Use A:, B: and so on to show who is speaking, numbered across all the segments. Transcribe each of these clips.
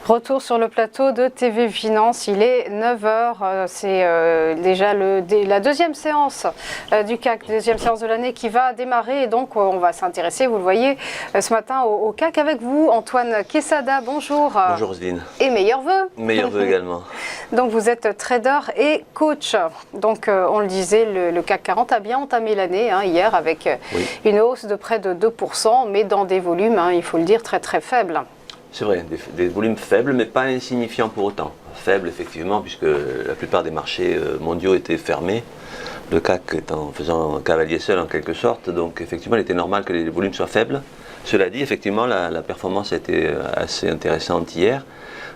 A: Retour sur le plateau de TV Finance, il est 9 h, c'est déjà la deuxième séance du CAC, deuxième séance de l'année qui va démarrer et donc on va s'intéresser, vous le voyez, ce matin au CAC avec vous, Antoine Quesada, bonjour.
B: Bonjour Roselyne.
A: Et meilleurs vœux.
B: Meilleurs vœux également.
A: Donc vous êtes trader et coach, donc on le disait, le CAC 40 a bien entamé l'année hier avec une hausse de près de 2%, mais dans des volumes, il faut le dire, très très faibles.
B: C'est vrai, des volumes faibles, mais pas insignifiants pour autant. Faibles, effectivement, puisque la plupart des marchés mondiaux étaient fermés. Le CAC étant faisant cavalier seul en quelque sorte, donc effectivement, il était normal que les volumes soient faibles. Cela dit, effectivement, la performance a été assez intéressante hier.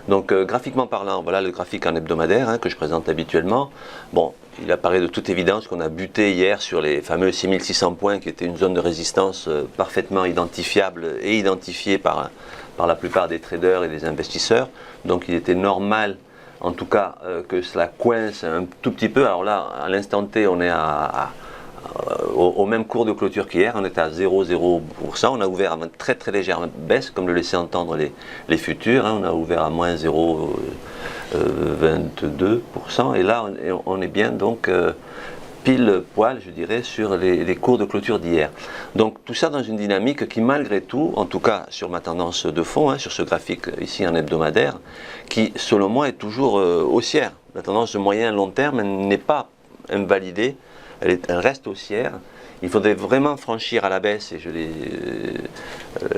B: Donc, graphiquement parlant, voilà le graphique en hebdomadaire que je présente habituellement. Bon, il apparaît de toute évidence qu'on a buté hier sur les fameux 6600 points, qui était une zone de résistance parfaitement identifiable et identifiée par la plupart des traders et des investisseurs. Donc il était normal, en tout cas, que cela coince un tout petit peu. Alors là, à l'instant T, on est au même cours de clôture qu'hier, on est à 0,0%. On a ouvert à une très très légère baisse, comme le laissaient entendre les futurs. On a ouvert à moins 0,22%. Et là, on est bien donc pile poil, je dirais, sur les cours de clôture d'hier. Donc tout ça dans une dynamique qui, malgré tout, en tout cas sur ma tendance de fond, sur ce graphique ici en hebdomadaire, qui selon moi est toujours haussière. La tendance de moyen long terme n'est pas invalidée, elle reste haussière. Il faudrait vraiment franchir à la baisse, et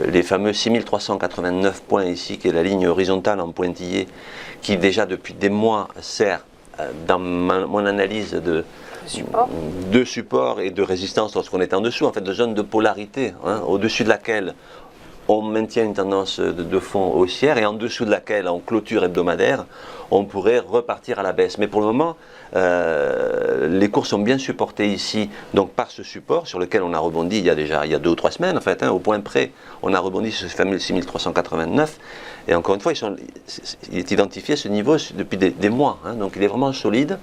B: les fameux 6389 points ici, qui est la ligne horizontale en pointillé, qui déjà depuis des mois sert dans mon analyse de support et de résistance lorsqu'on est en dessous, en fait de zone de polarité, au-dessus de laquelle on maintient une tendance de fond haussière et en dessous de laquelle, en clôture hebdomadaire, on pourrait repartir à la baisse. Mais pour le moment, les cours sont bien supportés ici, donc par ce support sur lequel on a rebondi il y a 2 ou 3 semaines, en fait, au point près, on a rebondi sur ce fameux 6389. Et encore une fois, il est identifié ce niveau depuis des mois, donc il est vraiment solide.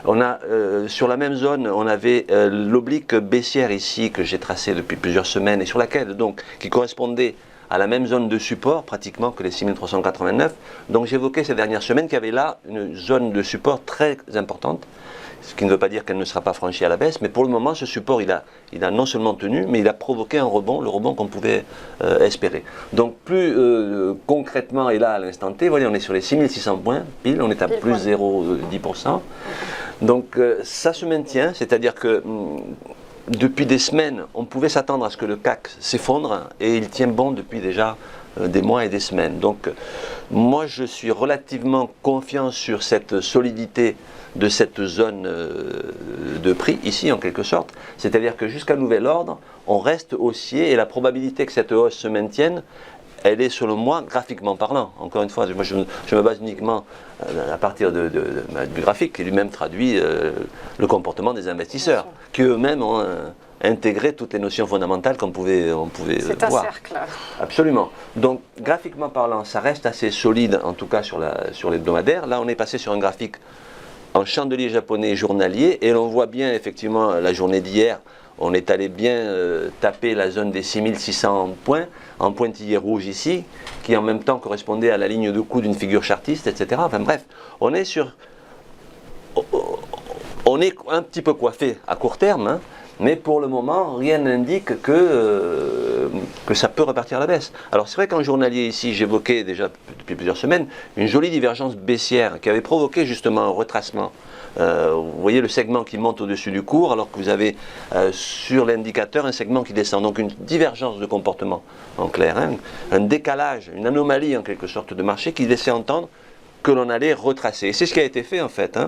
B: On a sur la même zone, on avait l'oblique baissière ici que j'ai tracée depuis plusieurs semaines et sur laquelle donc qui correspondait à la même zone de support pratiquement que les 6389. Donc j'évoquais ces dernières semaines qu'il y avait là une zone de support très importante, ce qui ne veut pas dire qu'elle ne sera pas franchie à la baisse, mais pour le moment ce support il a non seulement tenu, mais il a provoqué un rebond, le rebond qu'on pouvait espérer. Donc plus concrètement, et là à l'instant T, vous voyez, on est sur les 6600 points, pile, on est à plus 0,10%. Donc ça se maintient, c'est-à-dire que depuis des semaines, on pouvait s'attendre à ce que le CAC s'effondre, et il tient bon depuis déjà des mois et des semaines. Donc moi je suis relativement confiant sur cette solidité de cette zone de prix ici en quelque sorte, c'est-à-dire que jusqu'à nouvel ordre on reste haussier et la probabilité que cette hausse se maintienne, elle est selon moi graphiquement parlant. Encore une fois, moi je me base uniquement à partir du graphique qui lui-même traduit le comportement des investisseurs, qui eux-mêmes ont intégré toutes les notions fondamentales qu'on pouvait voir.
A: C'est un cercle.
B: Absolument. Donc graphiquement parlant, ça reste assez solide, en tout cas sur l'hebdomadaire. Là on est passé sur un graphique en chandelier japonais journalier, et l'on voit bien effectivement la journée d'hier, on est allé bien taper la zone des 6600 points, en pointillé rouge ici, qui en même temps correspondait à la ligne de coup d'une figure chartiste, etc. Enfin bref, on est un petit peu coiffé à court terme, mais pour le moment, rien n'indique que ça peut repartir à la baisse. Alors c'est vrai qu'en journalier ici, j'évoquais déjà depuis plusieurs semaines une jolie divergence baissière qui avait provoqué justement un retracement. Vous voyez le segment qui monte au-dessus du cours, alors que vous avez sur l'indicateur un segment qui descend. Donc une divergence de comportement en clair, un décalage, une anomalie en quelque sorte de marché qui laissait entendre que l'on allait retracer. Et c'est ce qui a été fait en fait.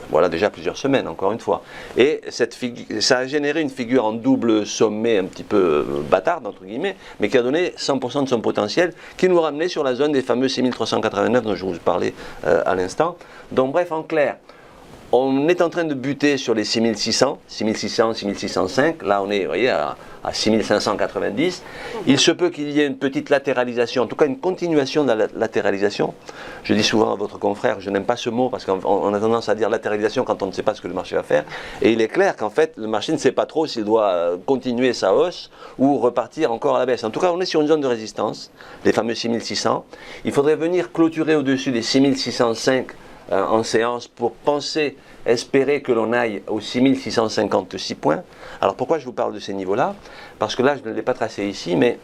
B: Voilà déjà plusieurs semaines, encore une fois. Et ça a généré une figure en double sommet un petit peu bâtarde, entre guillemets, mais qui a donné 100% de son potentiel, qui nous ramenait sur la zone des fameux 6389 dont je vous parlais à l'instant. Donc bref, en clair, On est en train de buter sur les 6600, 6600, 6605. Là, on est, vous voyez, à 6590. Il se peut qu'il y ait une petite latéralisation, en tout cas une continuation de la latéralisation. Je dis souvent à votre confrère, je n'aime pas ce mot parce qu'on a tendance à dire latéralisation quand on ne sait pas ce que le marché va faire. Et il est clair qu'en fait, le marché ne sait pas trop s'il doit continuer sa hausse ou repartir encore à la baisse. En tout cas, on est sur une zone de résistance, les fameux 6600. Il faudrait venir clôturer au-dessus des 6605 en séance pour penser, espérer que l'on aille aux 6656 points. Alors pourquoi je vous parle de ces niveaux-là? Parce que là, je ne l'ai pas tracé ici, mais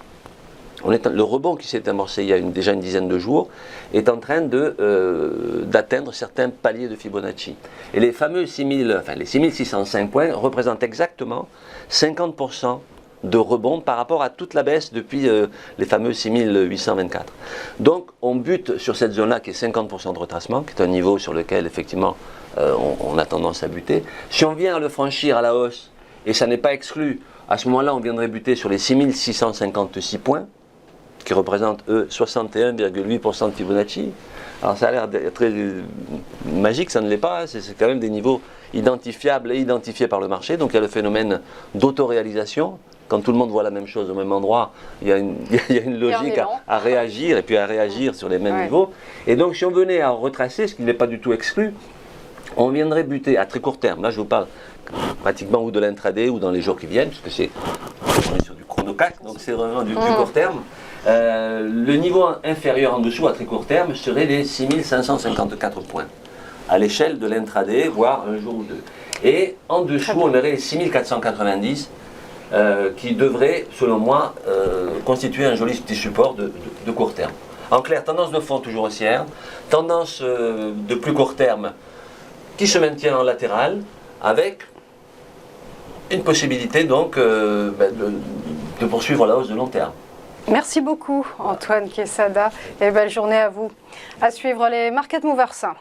B: le rebond qui s'est amorcé il y a déjà une dizaine de jours est en train d'atteindre certains paliers de Fibonacci. Et les fameux les 6605 points représentent exactement 50% de rebond par rapport à toute la baisse depuis les fameux 6824. Donc on bute sur cette zone-là qui est 50% de retracement, qui est un niveau sur lequel effectivement on a tendance à buter. Si on vient à le franchir à la hausse, et ça n'est pas exclu, à ce moment-là on viendrait buter sur les 6656 points, qui représentent eux 61,8% de Fibonacci. Alors ça a l'air très magique, ça ne l'est pas, c'est quand même des niveaux identifiables et identifiés par le marché, donc il y a le phénomène d'autoréalisation. Quand tout le monde voit la même chose au même endroit, il y a une logique à réagir et puis à réagir sur les mêmes niveaux. Et donc si on venait à retracer, ce qui n'est pas du tout exclu, on viendrait buter à très court terme. Là je vous parle pratiquement ou de l'intraday ou dans les jours qui viennent, puisque on est sur du chrono-CAC, donc c'est vraiment du plus court terme. Le niveau inférieur en dessous à très court terme serait les 6554 points à l'échelle de l'intraday, voire un jour ou deux. Et en dessous, on aurait les 6490 qui devraient, selon moi, constituer un joli petit support de court terme. En clair, tendance de fond toujours haussière, tendance de plus court terme qui se maintient en latéral, avec une possibilité donc de poursuivre la hausse de long terme.
A: Merci beaucoup Antoine Quesada et belle journée à vous. À suivre les Market Movers.